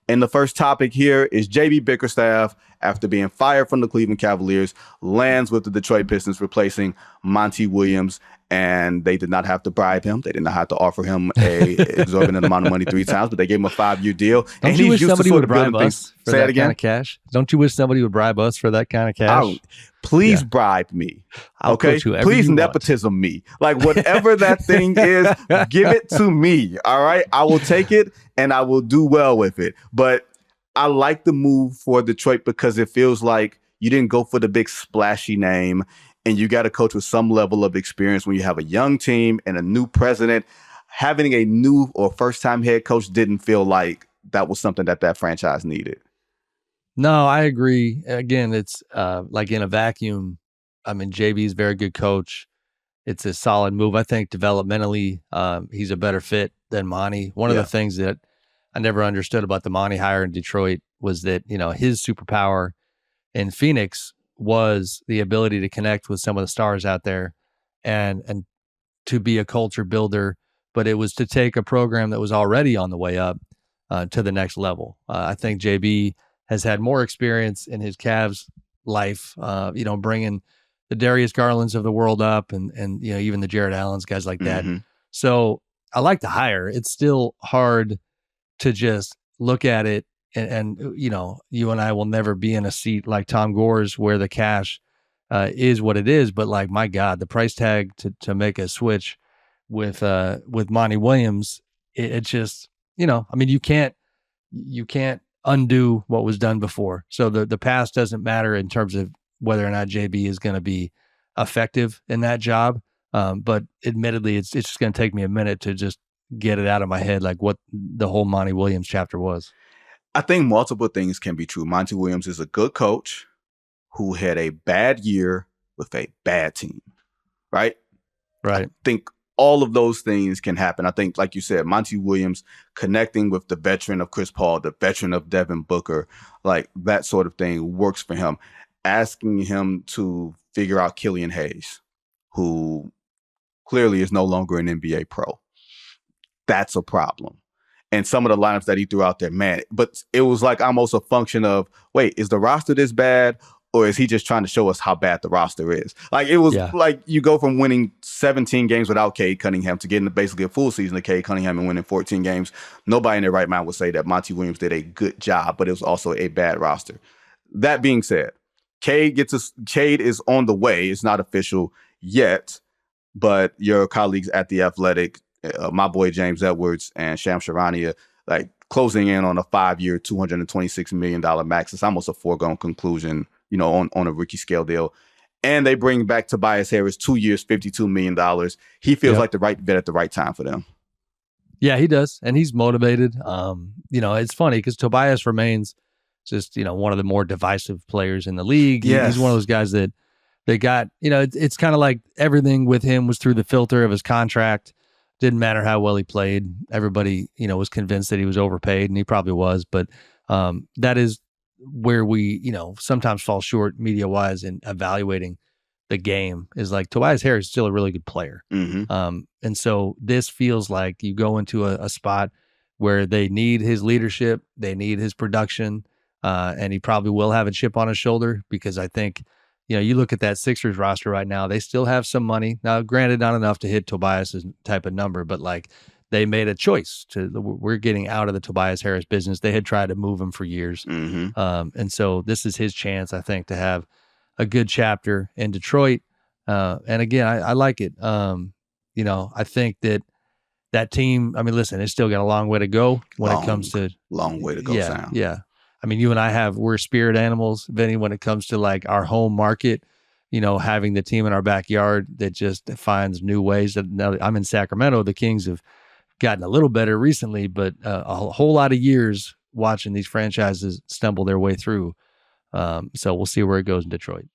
And the first topic here is JB Bickerstaff, after being fired from the Cleveland Cavaliers, lands with the Detroit Pistons, replacing Monty Williams. And they did not have to bribe him. They did not have to offer him a exorbitant amount of money 3 times, but they gave him a 5-year deal. Don't and you he's wish used somebody to sort would of bribe building us things. for Say that it again. kind of cash? Don't you wish somebody would bribe us for that kind of cash? Please bribe me. I'll Okay? coach whoever Please you want. nepotism me. Like, whatever that thing is, give it to me. All right? I will take it and I will do well with it. But I like the move for Detroit because it feels like you didn't go for the big splashy name, and you got a coach with some level of experience when you have a young team and a new president. Having a new or first-time head coach didn't feel like that was something that franchise needed. No, I agree. Again, it's like in a vacuum. I mean, JB's a very good coach. It's a solid move. I think developmentally, he's a better fit than Monty. One of the things that I never understood about the Monty hire in Detroit was that, his superpower in Phoenix was the ability to connect with some of the stars out there and to be a culture builder, but it was to take a program that was already on the way up to the next level. I think JB has had more experience in his Cavs life, bringing the Darius Garlands of the world up and even the Jared Allens, guys like that. Mm-hmm. So I like the hire. It's still hard to just look at it and you and I will never be in a seat like Tom Gore's where the cash is what it is. But like, my God, the price tag to make a switch with Monty Williams, it just, I mean, you can't undo what was done before. So the past doesn't matter in terms of whether or not JB is going to be effective in that job. But admittedly, it's just going to take me a minute to just get it out of my head, like what the whole Monty Williams chapter was. I think multiple things can be true. Monty Williams is a good coach who had a bad year with a bad team, right? Right. I think all of those things can happen. I think, like you said, Monty Williams connecting with the veteran of Chris Paul, the veteran of Devin Booker, like that sort of thing works for him. Asking him to figure out Killian Hayes, who clearly is no longer an NBA pro. That's a problem. And some of the lineups that he threw out there, man, but it was like almost a function of, wait, is the roster this bad? Or is he just trying to show us how bad the roster is? Like, it was like you go from winning 17 games without Cade Cunningham to getting basically a full season of Cade Cunningham and winning 14 games. Nobody in their right mind would say that Monty Williams did a good job, but it was also a bad roster. That being said, Cade is on the way. It's not official yet, but your colleagues at The Athletic, my boy James Edwards and Shams Charania, like closing in on a 5-year, $226 million max. It's almost a foregone conclusion, on a rookie scale deal. And they bring back Tobias Harris, 2 years, $52 million. He feels like the right vet at the right time for them. Yeah, he does. And he's motivated. It's funny because Tobias remains just, one of the more divisive players in the league. Yes. He's one of those guys that they got, it's kind of like everything with him was through the filter of his contract. Didn't matter how well he played. Everybody, was convinced that he was overpaid, and he probably was. But that is where we, sometimes fall short media-wise in evaluating the game. Is like Tobias Harris is still a really good player. Mm-hmm. And so this feels like you go into a spot where they need his leadership, they need his production, and he probably will have a chip on his shoulder because I think, you look at that Sixers roster right now, they still have some money. Now, granted, not enough to hit Tobias's type of number, but like they made a choice we're getting out of the Tobias Harris business. They had tried to move him for years. Mm-hmm. And so this is his chance, I think, to have a good chapter in Detroit. And again, I like it. I think that team, I mean, listen, it's still got a long way to go when it comes to long way to go. Yeah. I mean, you and I we're spirit animals, Vinny, when it comes to like our home market, having the team in our backyard that just finds new ways. That now I'm in Sacramento. The Kings have gotten a little better recently, but a whole lot of years watching these franchises stumble their way through. So we'll see where it goes in Detroit.